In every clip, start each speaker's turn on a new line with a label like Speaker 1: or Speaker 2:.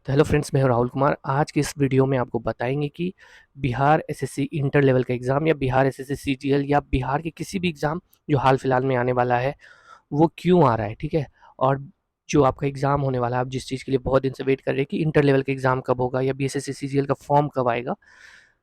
Speaker 1: तो hello friends, मैं हूं राहुल कुमार। आज की इस वीडियो में आपको बताएंगे कि बिहार एसएससी इंटर लेवल का एग्ज़ाम या बिहार एसएससी सीजीएल या बिहार के किसी भी एग्ज़ाम जो हाल फिलहाल में आने वाला है वो क्यों आ रहा है, ठीक है। और जो आपका एग्ज़ाम होने वाला है, आप जिस चीज़ के लिए बहुत दिन से वेट कर रहे हैं कि इंटर लेवल का एग्ज़ाम कब होगा या बीएसएससी सीजीएल का फॉर्म कब आएगा,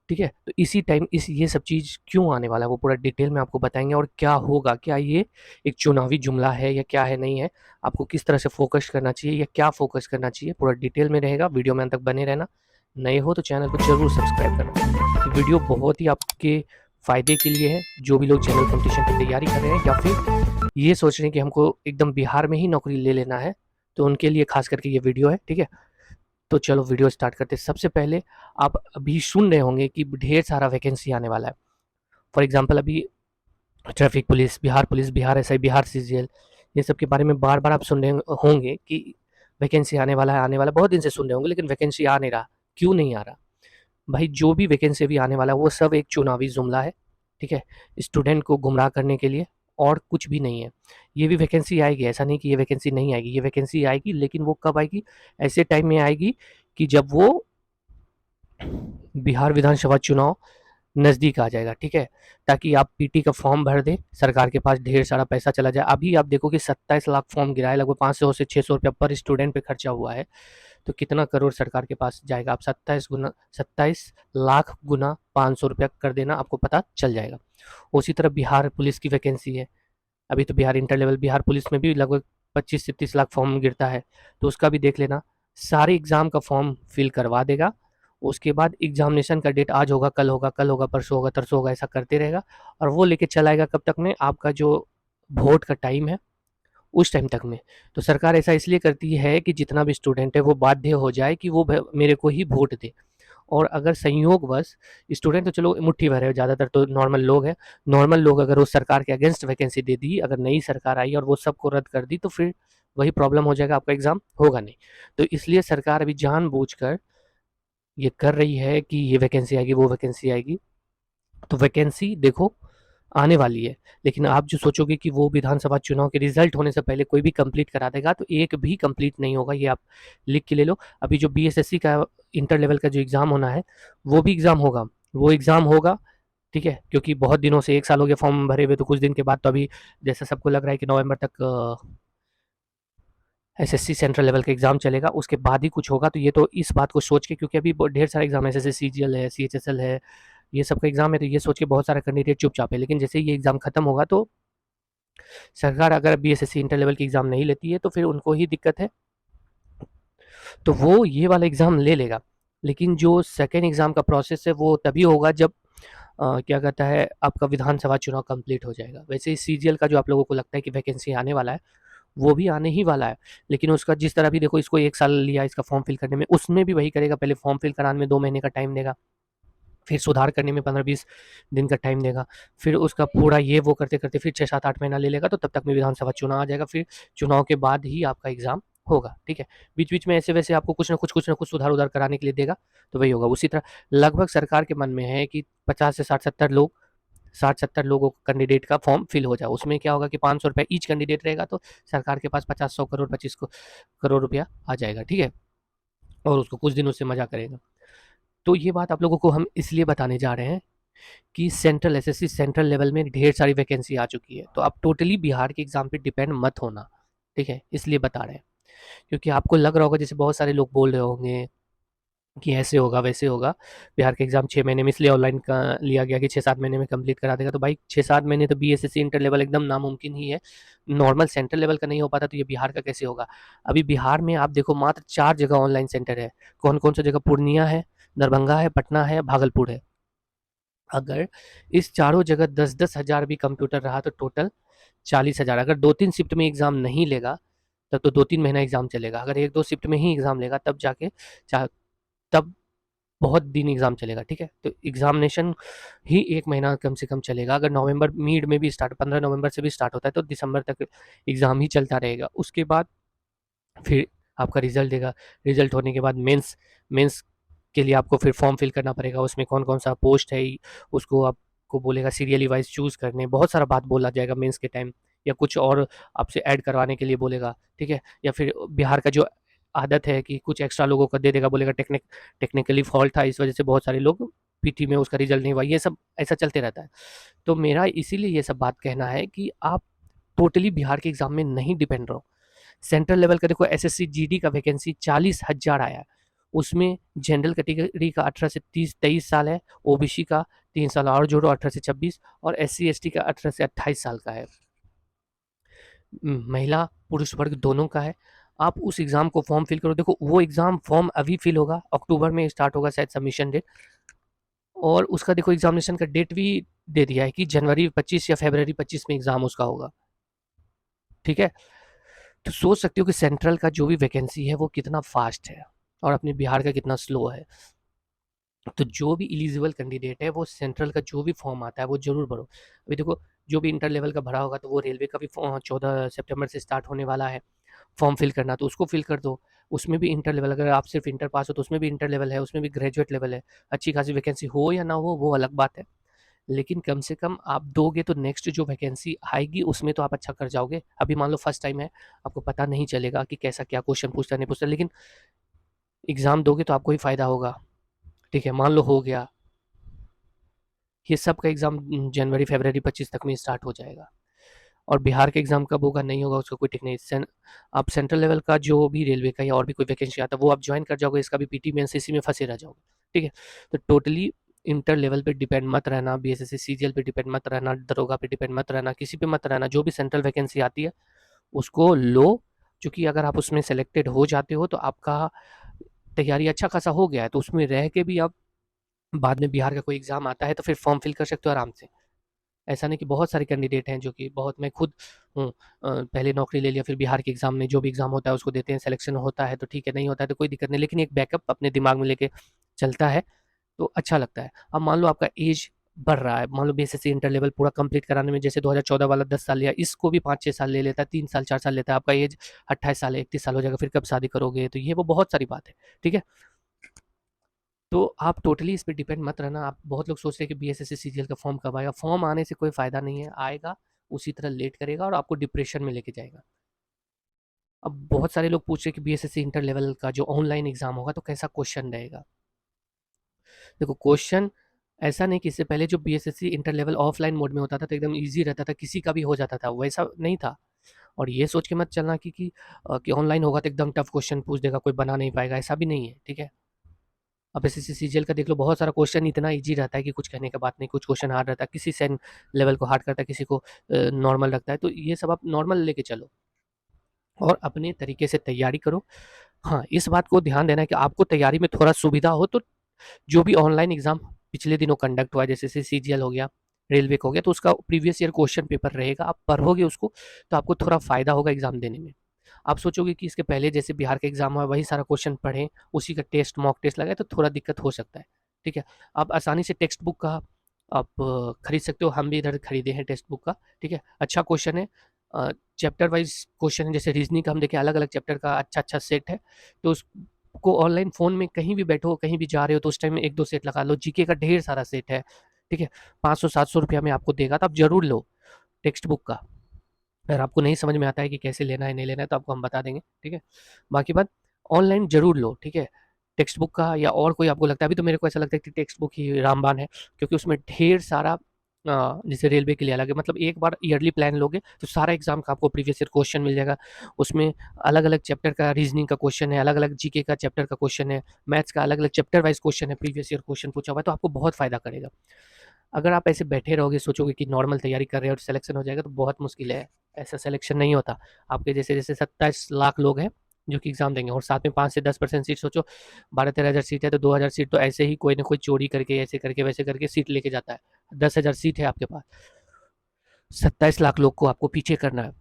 Speaker 1: ठीक है। तो इसी टाइम इस ये सब चीज़ क्यों आने वाला है वो पूरा डिटेल में आपको बताएंगे। और क्या होगा, क्या ये एक चुनावी जुमला है या क्या है, नहीं है, आपको किस तरह से फोकस करना चाहिए या क्या फोकस करना चाहिए, पूरा डिटेल में रहेगा। वीडियो में अंत तक बने रहना। नए हो तो चैनल को जरूर सब्सक्राइब करना। वीडियो बहुत ही आपके फ़ायदे के लिए है, जो भी लोग जनरल कंपटीशन की तैयारी कर रहे हैं या फिर ये सोच रहे हैं कि हमको एकदम बिहार में ही नौकरी ले लेना है, तो उनके लिए खास करके ये वीडियो है, ठीक है। तो चलो वीडियो स्टार्ट करते हैं। सबसे पहले आप अभी सुन रहे होंगे कि ढेर सारा वैकेंसी आने वाला है। फॉर एग्जांपल अभी traffic police, Bihar SI, Bihar CGL, ये सब के बारे में बार बार आप सुन रहे होंगे कि वैकेंसी आने वाला है, आने वाला। बहुत दिन से सुन रहे होंगे, लेकिन वैकेंसी आ नहीं रहा। क्यों नहीं आ रहा भाई? जो भी वैकेंसी अभी आने वाला है वो सब एक चुनावी जुमला है, ठीक है, स्टूडेंट को गुमराह करने के लिए, और कुछ भी नहीं है। ये भी वैकेंसी आएगी, ऐसा नहीं कि ये वैकेंसी नहीं आएगी, ये वैकेंसी आएगी, लेकिन वो कब आएगी? ऐसे टाइम में आएगी कि जब वो बिहार विधानसभा चुनाव नज़दीक आ जाएगा, ठीक है। ताकि आप पीटी का फॉर्म भर दें, सरकार के पास ढेर सारा पैसा चला जाए। अभी आप देखो कि 27 लाख फॉर्म गिरा है, लगभग 500 से 600 रुपया पर स्टूडेंट पे खर्चा हुआ है। तो कितना करोड़ सरकार के पास जाएगा? आप 27 लाख गुना 500 रुपया कर देना, आपको पता चल जाएगा। उसी तरह बिहार पुलिस की वैकेंसी है। अभी तो Bihar inter level, Bihar police में भी लगभग 25 से 30 लाख फॉर्म गिरता है, तो उसका भी देख लेना। सारे एग्ज़ाम का फॉर्म फिल करवा देगा। उसके बाद एग्जामिनेशन का डेट आज होगा, कल होगा, कल होगा, परसों होगा, तरसों होगा, ऐसा करते रहेगा। और वो लेके चलाएगा कब तक में? आपका जो वोट का टाइम है उस टाइम तक में। तो सरकार ऐसा इसलिए करती है कि जितना भी स्टूडेंट है वो बाध्य हो जाए कि वो मेरे को ही वोट दे। और अगर संयोगवश स्टूडेंट तो चलो मुट्ठी भर है, ज़्यादातर तो नॉर्मल लोग हैं, नॉर्मल लोग अगर उस सरकार के अगेंस्ट वैकेंसी दे दी, अगर नई सरकार आई और वो सबको रद्द कर दी, तो फिर वही प्रॉब्लम हो जाएगा, आपका एग्ज़ाम होगा नहीं। तो इसलिए सरकार अभी जानबूझकर ये कर रही है कि ये वैकेंसी आएगी, वो वैकेंसी आएगी। तो वैकेंसी देखो आने वाली है, लेकिन आप जो सोचोगे कि वो विधानसभा चुनाव के रिजल्ट होने से पहले कोई भी कंप्लीट करा देगा, तो एक भी कंप्लीट नहीं होगा। ये आप लिख के ले लो। अभी जो बीएसएससी का इंटर लेवल का जो एग्ज़ाम होना है वो भी एग्ज़ाम होगा, वो एग्ज़ाम होगा, ठीक है। क्योंकि बहुत दिनों से 1 साल हो गया फॉर्म भरे हुए, तो कुछ दिन के बाद तो अभी जैसा सबको लग रहा है कि नवंबर तक एसएससी सेंट्रल लेवल का एग्ज़ाम चलेगा, उसके बाद ही कुछ होगा। तो ये तो इस बात को सोच के, क्योंकि अभी ढेर सारे एग्ज़ाम एसएससी सीजीएल है, सीएचएसएल है, ये सब का एग्ज़ाम है, तो ये सोच के बहुत सारा कैंडिडेट चुपचाप है। लेकिन जैसे ही ये एग्ज़ाम खत्म होगा तो सरकार अगर बीएसएससी इंटर लेवल की एग्ज़ाम नहीं लेती है तो फिर उनको ही दिक्कत है, तो वो ये वाला एग्ज़ाम ले लेगा। लेकिन जो सेकेंड एग्ज़ाम का प्रोसेस है वो तभी होगा जब क्या कहता है, आपका विधानसभा चुनाव कंप्लीट हो जाएगा। वैसे ही सीजीएल का जो आप लोगों को लगता है कि वैकेंसी आने वाला है, वो भी आने ही वाला है। लेकिन उसका जिस तरह भी देखो, इसको 1 साल लिया इसका फॉर्म फिल करने में, उसमें भी वही करेगा। पहले फॉर्म फिल कराने में 2 महीने का टाइम देगा, फिर सुधार करने में 15-20 दिन का टाइम देगा, फिर उसका पूरा ये वो करते-करते फिर 6-7-8 महीना ले लेगा। तो तब तक में विधानसभा चुनाव आ जाएगा, फिर चुनाव के बाद ही आपका एग्ज़ाम होगा, ठीक है। बीच-बीच में ऐसे-वैसे आपको कुछ न कुछ सुधार-उधार कराने के लिए देगा, तो वही होगा। उसी तरह लगभग सरकार के मन में है कि 50 से 60-70 लोगों का कैंडिडेट का फॉर्म फिल हो जाए। उसमें क्या होगा कि 500 रुपये ईच कैंडिडेट रहेगा, तो सरकार के पास 50-100 करोड़ 25 करोड़ रुपया आ जाएगा, ठीक है। और उसको कुछ दिन उससे मज़ा करेगा। तो ये बात आप लोगों को हम इसलिए बताने जा रहे हैं कि सेंट्रल एसएससी सेंट्रल लेवल में ढेर सारी वैकेंसी आ चुकी है, तो आप टोटली बिहार के एग्ज़ाम पे डिपेंड मत होना, ठीक है। इसलिए बता रहे हैं, क्योंकि आपको लग रहा होगा, जैसे बहुत सारे लोग बोल रहे होंगे कि ऐसे होगा, वैसे होगा, बिहार के एग्ज़ाम 6 महीने में इसलिए ऑनलाइन का लिया गया कि 6-7 महीने में कंप्लीट करा देगा। तो भाई 6-7 महीने तो बीएसएससी इंटर लेवल एकदम नामुमकिन ही है। नॉर्मल सेंट्रल लेवल का नहीं हो पाता, तो ये बिहार का कैसे होगा? अभी बिहार में आप देखो मात्र 4 जगह ऑनलाइन सेंटर है। कौन-कौन सी जगह? पूर्णिया है, दरभंगा है, पटना है, भागलपुर है। अगर इस चारों जगह 10-10 हज़ार भी कंप्यूटर रहा तो टोटल 40,000। अगर 2-3 शिफ्ट में एग्ज़ाम नहीं लेगा, तब तो 2-3 महीना एग्ज़ाम चलेगा। अगर 1-2 शिफ्ट में ही एग्ज़ाम लेगा, तब जाके चा तब बहुत दिन एग्ज़ाम चलेगा, ठीक है। तो एग्ज़ामिनेशन ही 1 महीना कम से कम चलेगा। अगर नवंबर मिड में भी स्टार्ट, 15 नवंबर से भी स्टार्ट होता है, तो दिसंबर तक एग्ज़ाम ही चलता रहेगा। उसके बाद फिर आपका रिज़ल्ट देगा। रिज़ल्ट होने के बाद मेंस मेंस के लिए आपको फिर फॉर्म फिल करना पड़ेगा। उसमें कौन-कौन सा पोस्ट है, उसको आपको बोलेगा सीरियली वाइज़ चूज़ करने। बहुत सारा बात बोला जाएगा मेंस के टाइम, या कुछ और आपसे ऐड करवाने के लिए बोलेगा, ठीक है। या फिर बिहार का जो आदत है कि कुछ एक्स्ट्रा लोगों का दे देगा, बोलेगा टेक्निकली फॉल्ट था, इस वजह से बहुत सारे लोग पीटी में उसका रिजल्ट नहीं हुआ, ये सब ऐसा चलते रहता है। तो मेरा इसीलिए ये सब बात कहना है कि आप टोटली बिहार के एग्जाम में नहीं डिपेंड रहो। सेंट्रल लेवल का देखो, एसएससी जीडी का वैकेंसी 40,000 आया है, उसमें जनरल कैटेगरी का 18 से 23 साल है, ओबीसी का 3 साल और जोड़ो 18 से 26, और एससी एसटी का 18 से 28 साल का है, महिला पुरुष वर्ग दोनों का है। आप उस एग्ज़ाम को फॉर्म फिल करो, देखो वो एग्ज़ाम फॉर्म अभी फिल होगा, अक्टूबर में स्टार्ट होगा शायद सबमिशन डेट, और उसका देखो एग्जामिनेशन का डेट भी दे दिया है कि जनवरी 25 या फरवरी 25 में एग्ज़ाम उसका होगा, ठीक है। तो सोच सकते हो कि सेंट्रल का जो भी वैकेंसी है वो कितना फास्ट है और अपने बिहार का कितना स्लो है। तो जो भी एलिजिबल कैंडिडेट है वो सेंट्रल का जो भी फॉर्म आता है वो जरूर भरो। अभी देखो, जो भी इंटर लेवल का भरा होगा तो वो रेलवे का भी 14 सितंबर से स्टार्ट होने वाला है फॉर्म फिल करना, तो उसको फिल कर दो। उसमें भी इंटर लेवल, अगर आप सिर्फ इंटर पास हो तो उसमें भी इंटर लेवल है, उसमें भी ग्रेजुएट लेवल है। अच्छी खासी वैकेंसी हो या ना हो वो अलग बात है, लेकिन कम से कम आप दोगे तो नेक्स्ट जो वैकेंसी आएगी उसमें तो आप अच्छा कर जाओगे। अभी मान लो फर्स्ट टाइम है, आपको पता नहीं चलेगा कि कैसा क्या क्वेश्चन पूछता नहीं पूछता, लेकिन एग्ज़ाम दोगे तो आपको ही फ़ायदा होगा, ठीक है। मान लो हो गया, ये सब का एग्ज़ाम जनवरी फरवरी 25 तक में स्टार्ट हो जाएगा, और बिहार के एग्ज़ाम कब होगा नहीं होगा उसका कोई ठीक नहीं। आप सेंट्रल लेवल का जो भी रेलवे का या और भी कोई वैकेंसी आता है वो आप ज्वाइन कर जाओगे, इसका भी पीटी में एनसीसी में फंसे रह जाओगे, ठीक है। तो टोटली इंटर लेवल पे डिपेंड मत रहना, बीएसएससी सीजीएल पे डिपेंड मत रहना, दरोगा पे डिपेंड मत रहना, किसी पे मत रहना। जो भी सेंट्रल वैकेंसी आती है उसको लो, क्योंकि अगर आप उसमें सेलेक्टेड हो जाते हो तो आपका तैयारी अच्छा खासा हो गया है, तो उसमें रह के भी आप बाद में बिहार का कोई एग्ज़ाम आता है तो फिर फॉर्म फिल कर सकते हो आराम से। ऐसा नहीं कि बहुत सारे कैंडिडेट हैं जो कि बहुत, मैं खुद हूँ, पहले नौकरी ले लिया फिर बिहार के एग्ज़ाम में जो भी एग्ज़ाम होता है उसको देते हैं, सिलेक्शन होता है तो ठीक है, नहीं होता है तो कोई दिक्कत नहीं, लेकिन एक बैकअप अपने दिमाग में लेके चलता है तो अच्छा लगता है। अब मान लो आपका एज बढ़ रहा है, मान लो बीएसएससी इंटर लेवल पूरा कंप्लीट कराने में जैसे 2014 वाला 10 साल लिया, इसको भी 5-6 साल ले लेता है, 3 साल 4 साल लेता है, आपका एज 28 साल है, 31 साल हो जाएगा, फिर कब शादी करोगे, तो ये वो बहुत सारी बात है, ठीक है। तो आप टोटली इस पे डिपेंड मत रहना। आप बहुत लोग सोच रहे हैं कि बीएसएससी सीजीएल का फॉर्म कब आएगा, फॉर्म आने से कोई फ़ायदा नहीं है, आएगा उसी तरह लेट करेगा और आपको डिप्रेशन में लेके जाएगा। अब बहुत सारे लोग पूछ रहे हैं कि बीएसएससी इंटर लेवल का जो ऑनलाइन एग्ज़ाम होगा तो कैसा क्वेश्चन रहेगा। देखो क्वेश्चन ऐसा नहीं कि इससे पहले जो BSSC inter level offline mode में होता था तो एकदम ईज़ी रहता था, किसी का भी हो जाता था, वैसा नहीं था। और ये सोच के मत चलना कि ऑनलाइन होगा तो एकदम टफ क्वेश्चन पूछ देगा, कोई बना नहीं पाएगा, ऐसा भी नहीं है, ठीक है। अब एसएससी सीजीएल का देख लो, बहुत सारा क्वेश्चन इतना इजी रहता है कि कुछ कहने का बात नहीं, कुछ क्वेश्चन हार्ड रहता है, किसी से लेवल को हार्ड करता है, किसी को नॉर्मल रखता है, तो ये सब आप नॉर्मल लेके चलो और अपने तरीके से तैयारी करो। हाँ, इस बात को ध्यान देना है कि आपको तैयारी में थोड़ा सुविधा हो तो जो भी ऑनलाइन एग्जाम पिछले दिनों कंडक्ट हुआ है, जैसे सीजीएल हो गया, रेलवे का हो गया, तो उसका प्रीवियस ईयर क्वेश्चन पेपर रहेगा, आप पढ़ोगे उसको तो आपको थोड़ा फायदा होगा एग्जाम देने में। आप सोचोगे कि इसके पहले जैसे बिहार का एग्जाम हुआ वही सारा क्वेश्चन पढ़ें, उसी का टेस्ट मॉक टेस्ट लगाए, तो थोड़ा दिक्कत हो सकता है, ठीक है। आप आसानी से टेक्स्ट बुक का आप खरीद सकते हो, हम भी इधर खरीदे हैं टेक्स्ट बुक का, ठीक है। अच्छा क्वेश्चन है, चैप्टर वाइज क्वेश्चन है, जैसे रीजनिंग का हम देखें अलग अलग चैप्टर का अच्छा अच्छा सेट है, तो उसको ऑनलाइन फ़ोन में कहीं भी बैठो, कहीं भी जा रहे हो तो उस टाइम में 1-2 सेट लगा लो, जीके का ढेर सारा सेट है, ठीक है। 500-700 रुपया में आपको देगा, तो आप ज़रूर लो टेक्स्ट बुक का। अगर आपको नहीं समझ में आता है कि कैसे लेना है नहीं लेना है तो आपको हम बता देंगे, ठीक है। बाकी बात ऑनलाइन ज़रूर लो, ठीक है। टेक्स्ट बुक का या और कोई आपको लगता है, अभी तो मेरे को ऐसा लगता है कि टेक्स्ट बुक ही रामबाण है, क्योंकि उसमें ढेर सारा जैसे रेलवे के लिए अलग है, मतलब एक बार ईयरली प्लान लोगे तो सारा एग्जाम का आपको प्रीवियस ईयर क्वेश्चन मिल जाएगा। उसमें अलग अलग चैप्टर का रीजनिंग का क्वेश्चन है, अलग अलग जीके का चैप्टर का क्वेश्चन है, मैथ्स का अलग अलग चैप्टर वाइज क्वेश्चन है, प्रीवियस ईयर क्वेश्चन पूछा हुआ है, तो आपको बहुत फायदा करेगा। अगर आप ऐसे बैठे रहोगे सोचोगे कि नॉर्मल तैयारी कर रहे हैं और सिलेक्शन हो जाएगा तो बहुत मुश्किल है, ऐसा सिलेक्शन नहीं होता। आपके जैसे जैसे 27 लाख लोग हैं जो कि एग्ज़ाम देंगे, और साथ में 5 से 10% सीट, सोचो 12-13 हज़ार सीट है तो 2 हज़ार सीट तो ऐसे ही कोई ना कोई चोरी करके ऐसे करके वैसे करके सीट लेके जाता है। 10 हज़ार सीट है आपके पास, 27 लाख लोग को आपको पीछे करना है।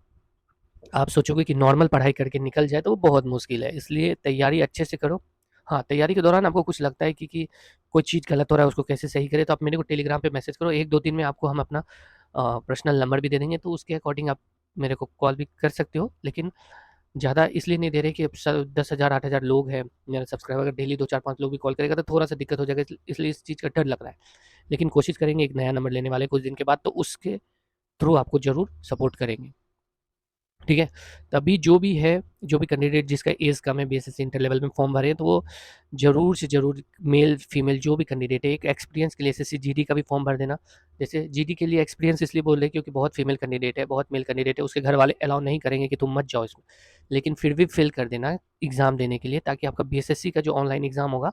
Speaker 1: आप सोचोगे कि नॉर्मल पढ़ाई करके निकल जाए तो वो बहुत मुश्किल है, इसलिए तैयारी अच्छे से करो। हाँ, तैयारी के दौरान आपको कुछ लगता है कि कोई चीज़ गलत हो रहा है उसको कैसे सही करें, तो आप मेरे को टेलीग्राम पे मैसेज करो, 1-2 दिन में आपको हम अपना पर्सनल नंबर भी दे देंगे, तो उसके अकॉर्डिंग आप मेरे को कॉल भी कर सकते हो। लेकिन ज़्यादा इसलिए नहीं दे रहे कि अब 10,000 8,000 लोग हैं मेरा सब्सक्राइबर, अगर डेली 2-4-5 लोग भी कॉल करेगा तो थोड़ा सा दिक्कत हो जाएगा, इसलिए इस चीज़ का डर लग रहा है। लेकिन कोशिश करेंगे एक नया नंबर लेने वाले कुछ दिन के बाद, तो उसके थ्रू आपको ज़रूर सपोर्ट करेंगे। ठीक है? तभी जो भी है, जो भी कैंडिडेट जिसका एज कम है, बीएसएससी इंटर लेवल में फॉर्म भरे हैं, तो वो ज़रूर से ज़रूर, मेल, फीमेल जो भी कैंडिडेट है, एक एक्सपीरियंस के लिए एसएससी जीडी का भी फॉर्म भर देना। जैसे जीडी के लिए एक्सपीरियंस इसलिए बोल रहे हैं क्योंकि बहुत फीमेल कैंडिडेट है, बहुत मेल कैंडिडेट है, उसके घर वाले अलाउ नहीं करेंगे कि तुम मत जाओ इसमें। लेकिन फिर भी फिल कर देना एग्ज़ाम देने के लिए, ताकि आपका बीएसएससी का जो ऑनलाइन एग्ज़ाम होगा,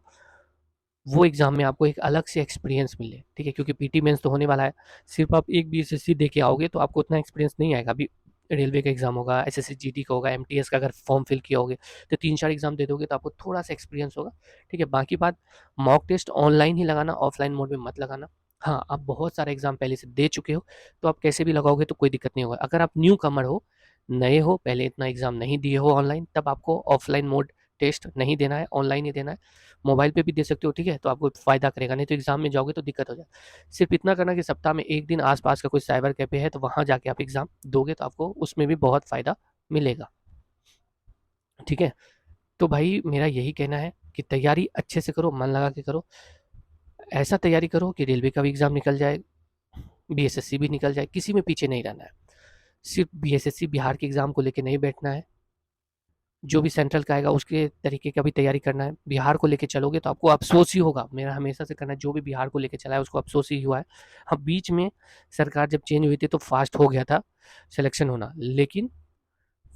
Speaker 1: वो एग्ज़ाम में आपको एक अलग से एक्सपीरियंस मिले, ठीक है? क्योंकि पीटी मेंस तो होने वाला है, सिर्फ आप एक बीएसएससी दे के आओगे तो आपको उतना एक्सपीरियंस नहीं आएगा। अभी रेलवे का एग्ज़ाम होगा, एसएससी जीडी का होगा, एमटीएस का अगर फॉर्म फिल किया होगे, तो 3-4 एग्ज़ाम दे दोगे तो आपको थोड़ा सा एक्सपीरियंस होगा, ठीक है? बाकी बात, मॉक टेस्ट ऑनलाइन ही लगाना, ऑफलाइन मोड में मत लगाना। हाँ, आप बहुत सारे एग्ज़ाम पहले से दे चुके हो, तो आप कैसे भी लगाओगे तो कोई दिक्कत नहीं होगा। अगर आप न्यू कमर हो, नए हो, पहले इतना एग्ज़ाम नहीं दिए हो ऑनलाइन, तब आपको ऑफलाइन मोड टेस्ट नहीं देना है, ऑनलाइन ही देना है। मोबाइल पे भी दे सकते हो, ठीक है? तो आपको फ़ायदा करेगा, नहीं तो एग्ज़ाम में जाओगे तो दिक्कत हो जाए। सिर्फ़ इतना करना कि सप्ताह में 1 दिन आस-पास का कोई साइबर कैफ़े है, तो वहाँ जाके आप एग्ज़ाम दोगे तो आपको उसमें भी बहुत फ़ायदा मिलेगा, ठीक है? तो भाई मेरा यही कहना है कि तैयारी अच्छे से करो, मन लगा के करो। ऐसा तैयारी करो कि रेलवे का भी एग्ज़ाम निकल जाए, बीएसएससी भी निकल जाए, किसी में पीछे नहीं रहना है। सिर्फ़ बीएसएससी बिहार के एग्ज़ाम को लेके नहीं बैठना है, जो भी सेंट्रल का आएगा उसके तरीके का भी तैयारी करना है। बिहार को लेके चलोगे तो आपको अफ़सोस ही होगा, मेरा हमेशा से कहना है, जो भी बिहार को लेके चला है उसको अफ़सोस ही हुआ है। हाँ, बीच में सरकार जब चेंज हुई थी तो फ़ास्ट हो गया था सिलेक्शन होना, लेकिन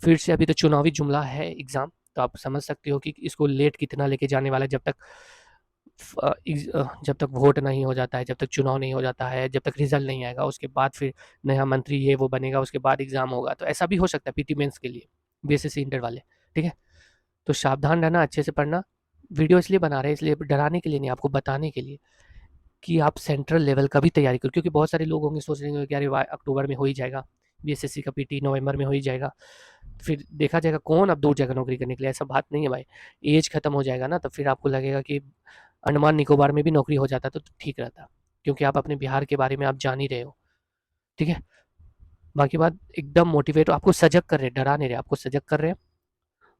Speaker 1: फिर से अभी तो चुनावी जुमला है एग्ज़ाम, तो आप समझ सकते हो कि इसको लेट कितना लेके जाने वाला है। जब तक वोट नहीं हो जाता है, जब तक चुनाव नहीं हो जाता है, जब तक रिज़ल्ट नहीं आएगा, उसके बाद फिर नया मंत्री ये वो बनेगा, उसके बाद एग्ज़ाम होगा। तो ऐसा भी हो सकता है पीटी मेंस के लिए, बीएसएससी इंटर वाले, ठीक है? तो सावधान रहना, अच्छे से पढ़ना। वीडियो इसलिए बना रहे हैं, इसलिए डराने के लिए नहीं, आपको बताने के लिए कि आप सेंट्रल लेवल का भी तैयारी करो, क्योंकि बहुत सारे लोग होंगे सोच रहे होंगे कि अरे वाह, अक्टूबर में हो ही जाएगा, बीएसएससी का पीटी नवंबर में हो ही जाएगा, फिर देखा जाएगा कौन अब दूर जाएगा नौकरी करने के लिए। ऐसा बात नहीं है भाई, एज खत्म हो जाएगा ना, तो फिर आपको लगेगा कि अंडमान निकोबार में भी नौकरी हो जाता तो ठीक रहता, क्योंकि आप अपने बिहार के बारे में आप जान ही रहे हो, ठीक है? बाकी बात, एकदम मोटिवेट हो, आपको सजग कर रहे हैं, डरा नहीं रहे, आपको सजग कर रहे हैं।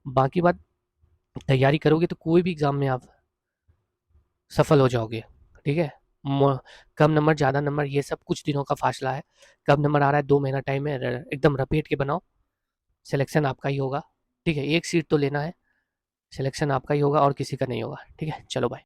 Speaker 1: बाकी बात, तैयारी करोगे तो कोई भी एग्ज़ाम में आप सफल हो जाओगे, ठीक है? म कम नंबर, ज़्यादा नंबर, ये सब कुछ दिनों का फासला है। कम नंबर आ रहा है, 2 महीना टाइम है, र एकदम रपेट के बनाओ, सिलेक्शन आपका ही होगा, ठीक है? एक सीट तो लेना है, सिलेक्शन आपका ही होगा और किसी का नहीं होगा, ठीक है? चलो बाय।